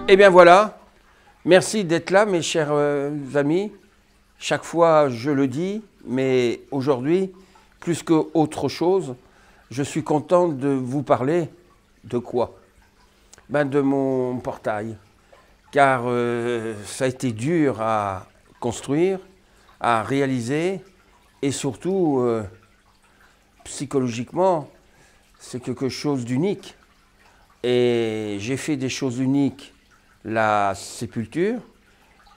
Et bien voilà, merci d'être là mes chers amis. Chaque fois je le dis, mais aujourd'hui, plus qu'autre chose, je suis content de vous parler de quoi? Ben de mon portail, car ça a été dur à construire, à réaliser, et surtout, psychologiquement, c'est quelque chose d'unique. Et j'ai fait des choses uniques, la sépulture,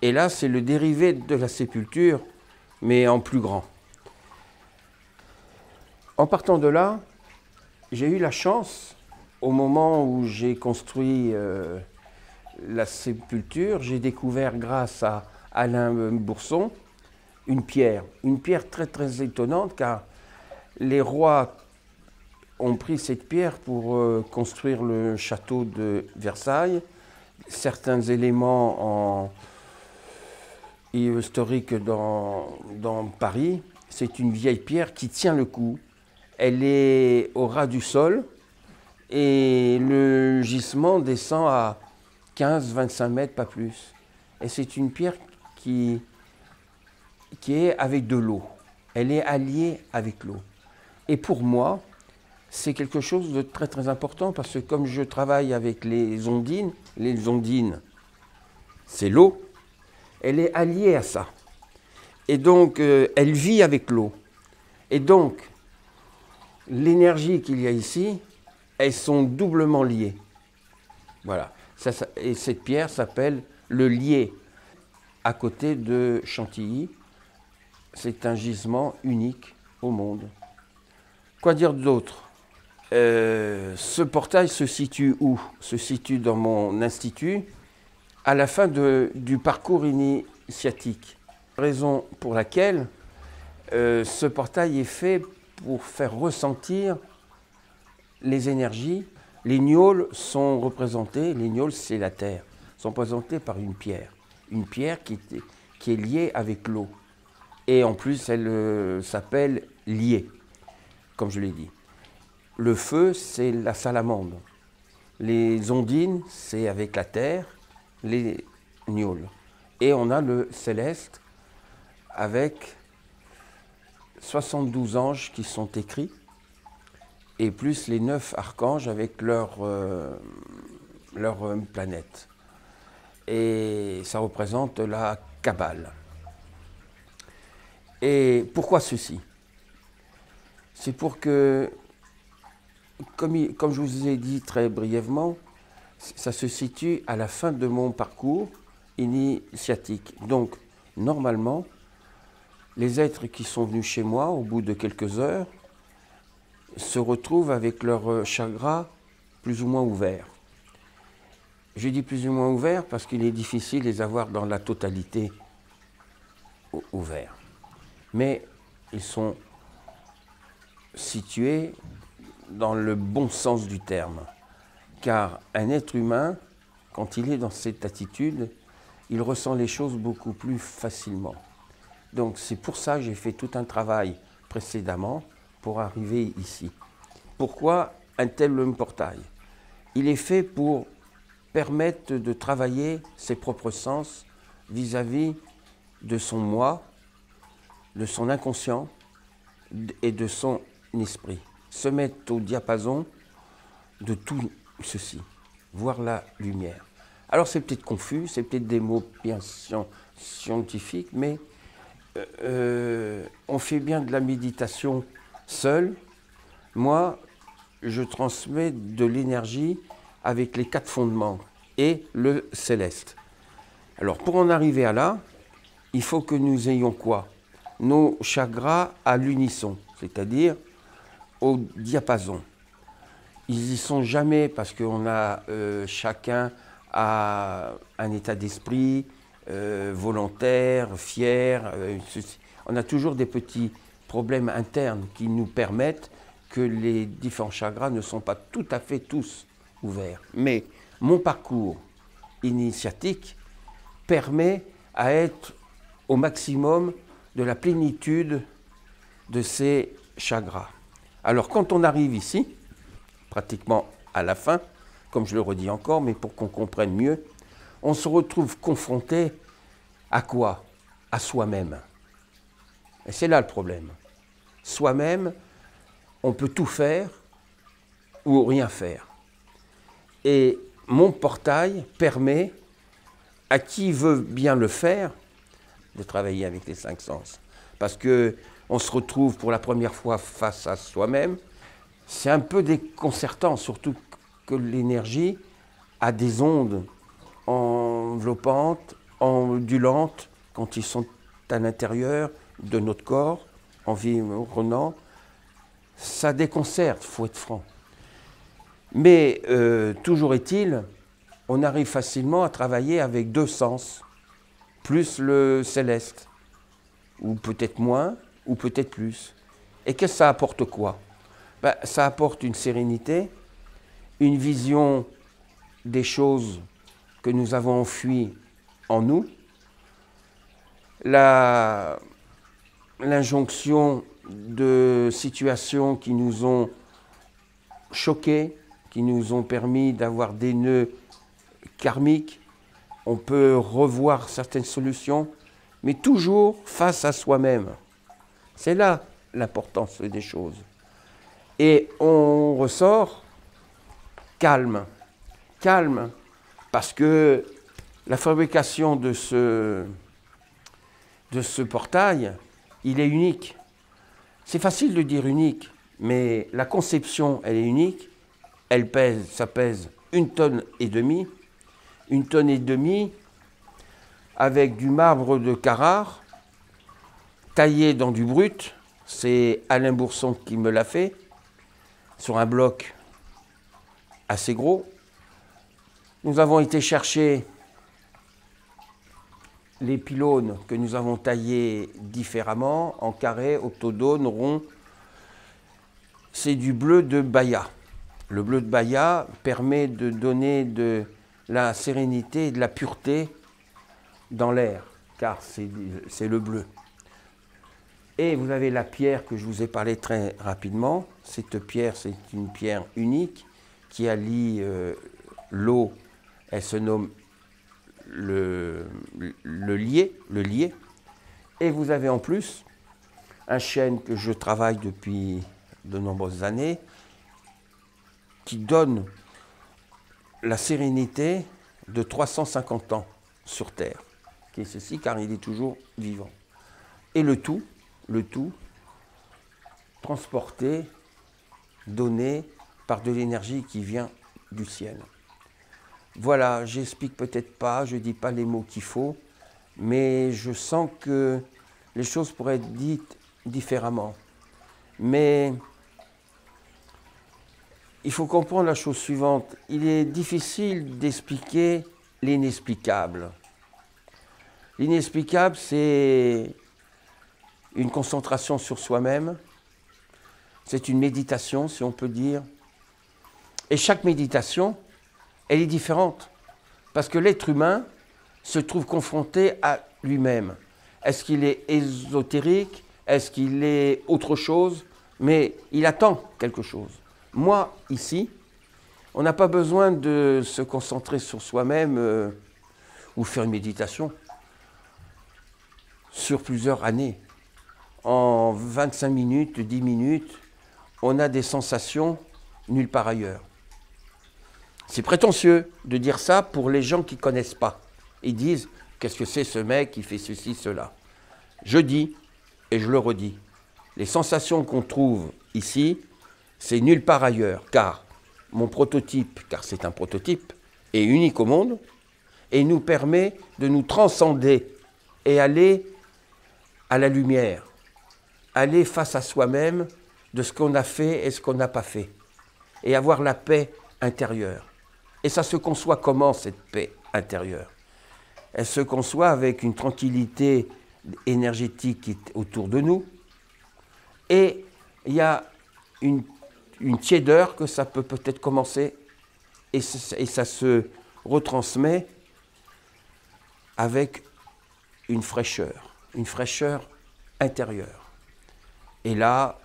et là c'est le dérivé de la sépulture, mais en plus grand. En partant de là, j'ai eu la chance, au moment où j'ai construit la sépulture, j'ai découvert grâce à Alain Bourson une pierre très très étonnante, car les rois ont pris cette pierre pour construire le château de Versailles. Certains éléments historiques dans Paris, c'est une vieille pierre qui tient le coup. Elle est au ras du sol et le gisement descend à 15-25 mètres, pas plus. Et c'est une pierre qui est avec de l'eau. Elle est alliée avec l'eau. Et pour moi, c'est quelque chose de très très important, parce que comme je travaille avec les ondines, c'est l'eau, elle est alliée à ça. Et donc, elle vit avec l'eau. Et donc, l'énergie qu'il y a ici, elles sont doublement liées. Voilà. Et cette pierre s'appelle le Lier, à côté de Chantilly. C'est un gisement unique au monde. Quoi dire d'autre? Ce portail se situe où? Se situe dans mon institut, à la fin du parcours initiatique. Raison pour laquelle ce portail est fait pour faire ressentir les énergies. Les gnôles sont représentés, les gnôles c'est la terre, sont représentés par une pierre qui est liée avec l'eau. Et en plus elle s'appelle Lier, comme je l'ai dit. Le feu, c'est la salamandre. Les ondines, c'est avec la terre, les gnôles. Et on a le céleste avec 72 anges qui sont écrits, et plus les 9 archanges avec leur planète. Et ça représente la Kabbale. Et pourquoi ceci? C'est pour que, comme je vous ai dit très brièvement, ça se situe à la fin de mon parcours initiatique. Donc, normalement, les êtres qui sont venus chez moi, au bout de quelques heures, se retrouvent avec leur chakra plus ou moins ouvert. Je dis plus ou moins ouvert parce qu'il est difficile de les avoir dans la totalité ouverts. Mais ils sont situés dans le bon sens du terme. Car un être humain, quand il est dans cette attitude, il ressent les choses beaucoup plus facilement. Donc c'est pour ça que j'ai fait tout un travail précédemment pour arriver ici. Pourquoi un tel portail? Il est fait pour permettre de travailler ses propres sens vis-à-vis de son moi, de son inconscient et de son esprit. Se mettre au diapason de tout ceci, voir la lumière. Alors c'est peut-être confus, c'est peut-être des mots bien scientifiques, mais on fait bien de la méditation seul. Moi, je transmets de l'énergie avec les 4 fondements et le céleste. Alors pour en arriver à là, il faut que nous ayons quoi? Nos chakras à l'unisson, c'est-à-dire au diapason. Ils n'y sont jamais parce qu'on a chacun a un état d'esprit volontaire, fier. On a toujours des petits problèmes internes qui nous permettent que les différents chakras ne sont pas tout à fait tous ouverts. Mais mon parcours initiatique permet à être au maximum de la plénitude de ces chakras. Alors quand on arrive ici, pratiquement à la fin, comme je le redis encore, mais pour qu'on comprenne mieux, on se retrouve confronté à quoi? À soi-même. Et c'est là le problème. Soi-même, on peut tout faire ou rien faire. Et mon portail permet à qui veut bien le faire de travailler avec les 5 sens. Parce qu'on se retrouve pour la première fois face à soi-même. C'est un peu déconcertant, surtout que l'énergie a des ondes enveloppantes, ondulantes, quand ils sont à l'intérieur de notre corps, environnant. Ça déconcerte, il faut être franc. Mais toujours est-il, on arrive facilement à travailler avec 2 sens, plus le céleste, ou peut-être moins, ou peut-être plus. Et qu'est-ce que ça apporte quoi? Ben, ça apporte une sérénité, une vision des choses que nous avons enfuies en nous, l'injonction de situations qui nous ont choqués, qui nous ont permis d'avoir des nœuds karmiques. On peut revoir certaines solutions, mais toujours face à soi-même. C'est là l'importance des choses. Et on ressort calme. Calme, parce que la fabrication de ce portail, il est unique. C'est facile de dire unique, mais la conception, elle est unique. Elle pèse, ça pèse 1,5 tonnes. 1,5 tonnes avec du marbre de Carrare, taillé dans du brut. C'est Alain Bourson qui me l'a fait, sur un bloc assez gros. Nous avons été chercher les pylônes que nous avons taillés différemment, en carré, octogone, rond. C'est du bleu de Bahia. Le bleu de Bahia permet de donner de la sérénité et de la pureté dans l'air, car c'est le bleu. Et vous avez la pierre que je vous ai parlé très rapidement. Cette pierre, c'est une pierre unique qui allie l'eau, elle se nomme le lier. Et vous avez en plus un chêne que je travaille depuis de nombreuses années, qui donne la sérénité de 350 ans sur Terre, qui est ceci, car il est toujours vivant. Et le tout transporté, donné par de l'énergie qui vient du ciel. Voilà, j'explique peut-être pas, je ne dis pas les mots qu'il faut, mais je sens que les choses pourraient être dites différemment. Mais il faut comprendre la chose suivante, il est difficile d'expliquer l'inexplicable. L'inexplicable, c'est une concentration sur soi-même, c'est une méditation, si on peut dire. Et chaque méditation, elle est différente, parce que l'être humain se trouve confronté à lui-même. Est-ce qu'il est ésotérique? Est-ce qu'il est autre chose? Mais il attend quelque chose. Moi, ici, on n'a pas besoin de se concentrer sur soi-même ou faire une méditation sur plusieurs années. En 25 minutes, 10 minutes, on a des sensations nulle part ailleurs. C'est prétentieux de dire ça pour les gens qui ne connaissent pas. Ils disent, qu'est-ce que c'est ce mec qui fait ceci, cela? Je dis, et je le redis, les sensations qu'on trouve ici, c'est nulle part ailleurs, car mon prototype, car c'est un prototype, est unique au monde, et nous permet de nous transcender et aller à la lumière, aller face à soi-même de ce qu'on a fait et ce qu'on n'a pas fait, et avoir la paix intérieure. Et ça se conçoit comment, cette paix intérieure? Elle se conçoit avec une tranquillité énergétique qui est autour de nous, et il y a une tiédeur que ça peut peut-être commencer, et ça se retransmet avec une fraîcheur intérieure. Et là,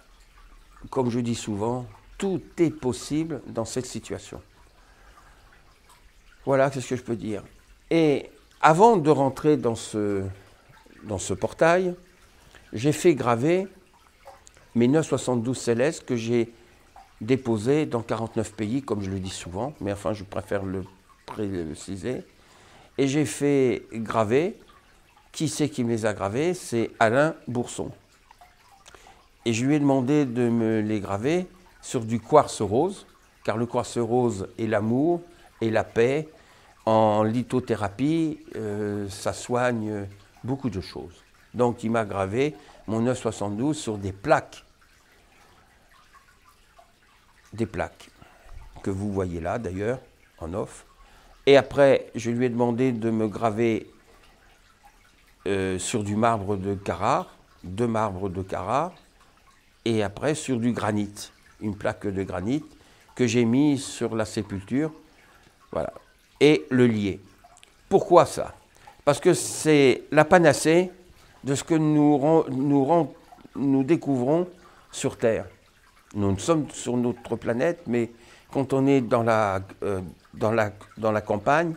comme je dis souvent, tout est possible dans cette situation. Voilà, c'est ce que je peux dire. Et avant de rentrer dans ce portail, j'ai fait graver mes 972 célestes que j'ai déposés dans 49 pays, comme je le dis souvent, mais enfin je préfère le préciser. Et j'ai fait graver, qui c'est qui me les a gravés? C'est Alain Bourson. Et je lui ai demandé de me les graver sur du quartz rose, car le quartz rose est l'amour et la paix. En lithothérapie, ça soigne beaucoup de choses. Donc il m'a gravé mon 972 sur des plaques que vous voyez là d'ailleurs, en off. Et après, je lui ai demandé de me graver sur du marbre de Carrare, 2 marbres de Carrare, et après sur du granit, une plaque de granit que j'ai mis sur la sépulture, voilà, et le lier. Pourquoi ça? Parce que c'est la panacée de ce que nous découvrons sur Terre. Nous sommes sur notre planète, mais quand on est dans la campagne,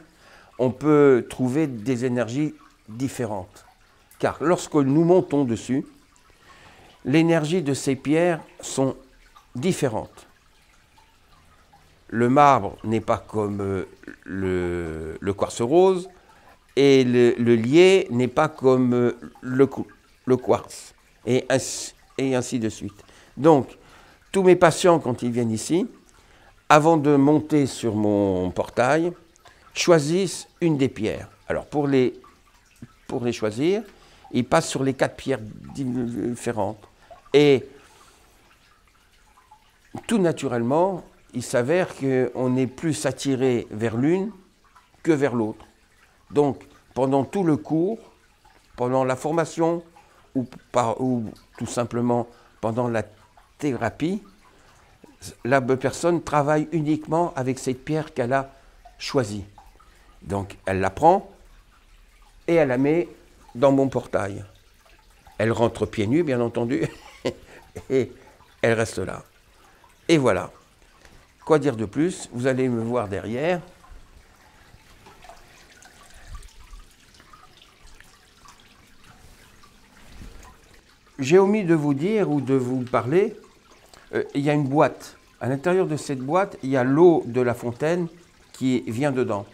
on peut trouver des énergies différentes. Car lorsque nous montons dessus, l'énergie de ces pierres sont différentes. Le marbre n'est pas comme le quartz rose, et le lier n'est pas comme le quartz, et ainsi de suite. Donc, tous mes patients, quand ils viennent ici, avant de monter sur mon portail, choisissent une des pierres. Alors, pour les choisir, ils passent sur les 4 pierres différentes. Et tout naturellement, il s'avère qu'on est plus attiré vers l'une que vers l'autre. Donc, pendant tout le cours, pendant la formation ou tout simplement pendant la thérapie, la personne travaille uniquement avec cette pierre qu'elle a choisie. Donc, elle la prend et elle la met dans mon portail. Elle rentre pieds nus, bien entendu, et elle reste là. Et voilà. Quoi dire de plus? Vous allez me voir derrière. J'ai omis de vous dire ou de vous parler, il y a une boîte. À l'intérieur de cette boîte, il y a l'eau de la fontaine qui vient dedans.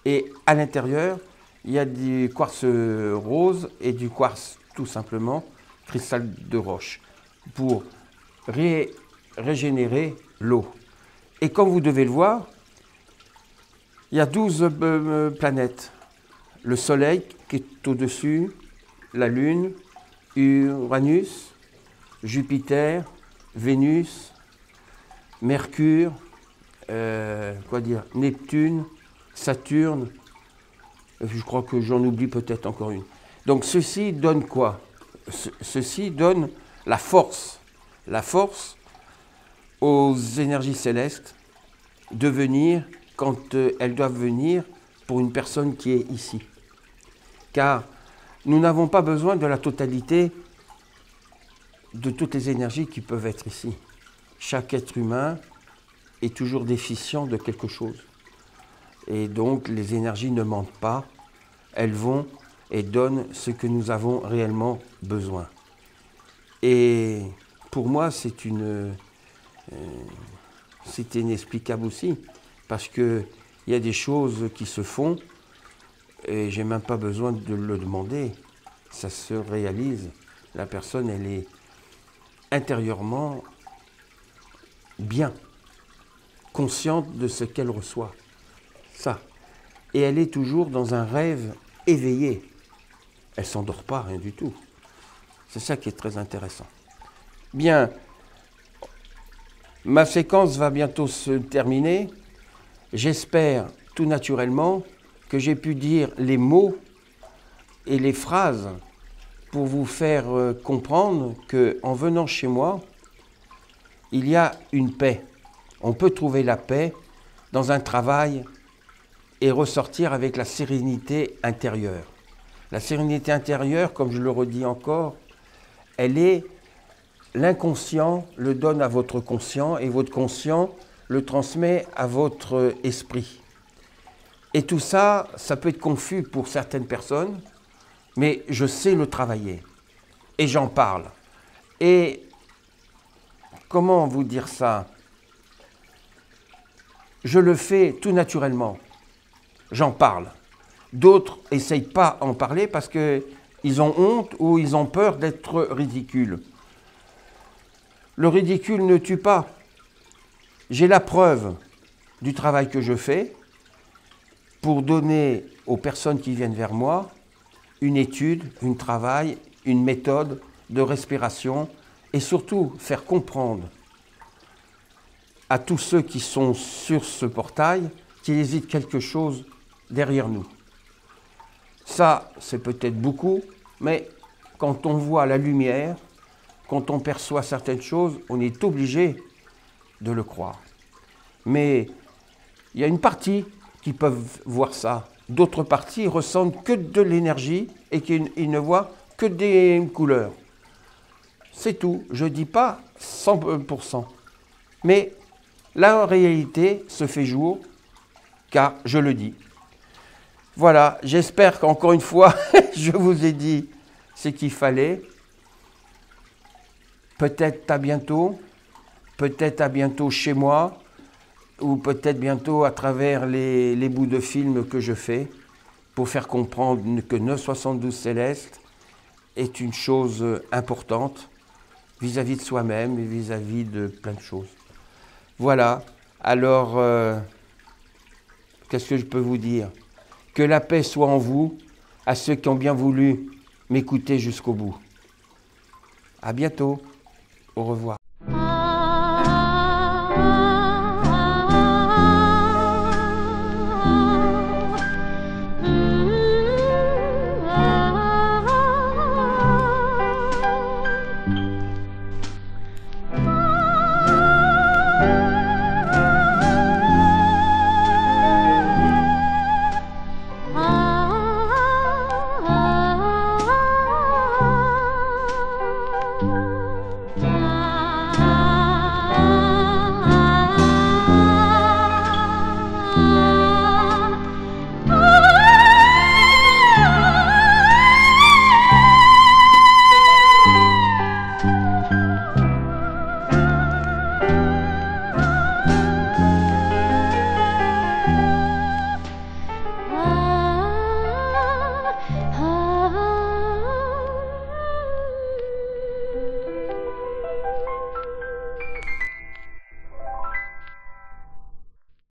Et à l'intérieur, il y a du quartz rose et du quartz tout simplement, cristal de roche, pour régénérer l'eau. Et comme vous devez le voir, il y a 12 planètes. Le Soleil qui est au-dessus, la Lune, Uranus, Jupiter, Vénus, Mercure, Neptune, Saturne, je crois que j'en oublie peut-être encore une. Donc ceci donne quoi? Ceci donne la force aux énergies célestes de venir quand elles doivent venir pour une personne qui est ici. Car nous n'avons pas besoin de la totalité de toutes les énergies qui peuvent être ici. Chaque être humain est toujours déficient de quelque chose. Et donc les énergies ne mentent pas, elles vont et donnent ce que nous avons réellement besoin. Et pour moi, c'est inexplicable aussi, parce qu'il y a des choses qui se font et j'ai même pas besoin de le demander. Ça se réalise. La personne, elle est intérieurement bien, consciente de ce qu'elle reçoit. Ça. Et elle est toujours dans un rêve éveillé. Elle ne s'endort pas, rien du tout. C'est ça qui est très intéressant. Bien, ma séquence va bientôt se terminer. J'espère tout naturellement que j'ai pu dire les mots et les phrases pour vous faire comprendre qu'en venant chez moi, il y a une paix. On peut trouver la paix dans un travail et ressortir avec la sérénité intérieure. La sérénité intérieure, comme je le redis encore, elle est l'inconscient le donne à votre conscient et votre conscient le transmet à votre esprit. Et tout ça, ça peut être confus pour certaines personnes, mais je sais le travailler. Et j'en parle. Et comment vous dire ça? Je le fais tout naturellement. J'en parle. D'autres n'essayent pas d'en parler parce qu'ils ont honte ou ils ont peur d'être ridicules. Le ridicule ne tue pas. J'ai la preuve du travail que je fais pour donner aux personnes qui viennent vers moi une étude, un travail, une méthode de respiration et surtout faire comprendre à tous ceux qui sont sur ce portail qu'il existe quelque chose derrière nous. Ça, c'est peut-être beaucoup, mais quand on voit la lumière, quand on perçoit certaines choses, on est obligé de le croire. Mais il y a une partie qui peuvent voir ça. D'autres parties ressentent que de l'énergie et qu'ils ne voient que des couleurs. C'est tout. Je ne dis pas 100%. Mais la réalité se fait jour, car je le dis. Voilà, j'espère qu'encore une fois, je vous ai dit ce qu'il fallait. Peut-être à bientôt chez moi, ou peut-être bientôt à travers les bouts de film que je fais, pour faire comprendre que 972 Céleste est une chose importante vis-à-vis de soi-même et vis-à-vis de plein de choses. Voilà, alors, qu'est-ce que je peux vous dire? Que la paix soit en vous, à ceux qui ont bien voulu m'écouter jusqu'au bout. À bientôt, au revoir.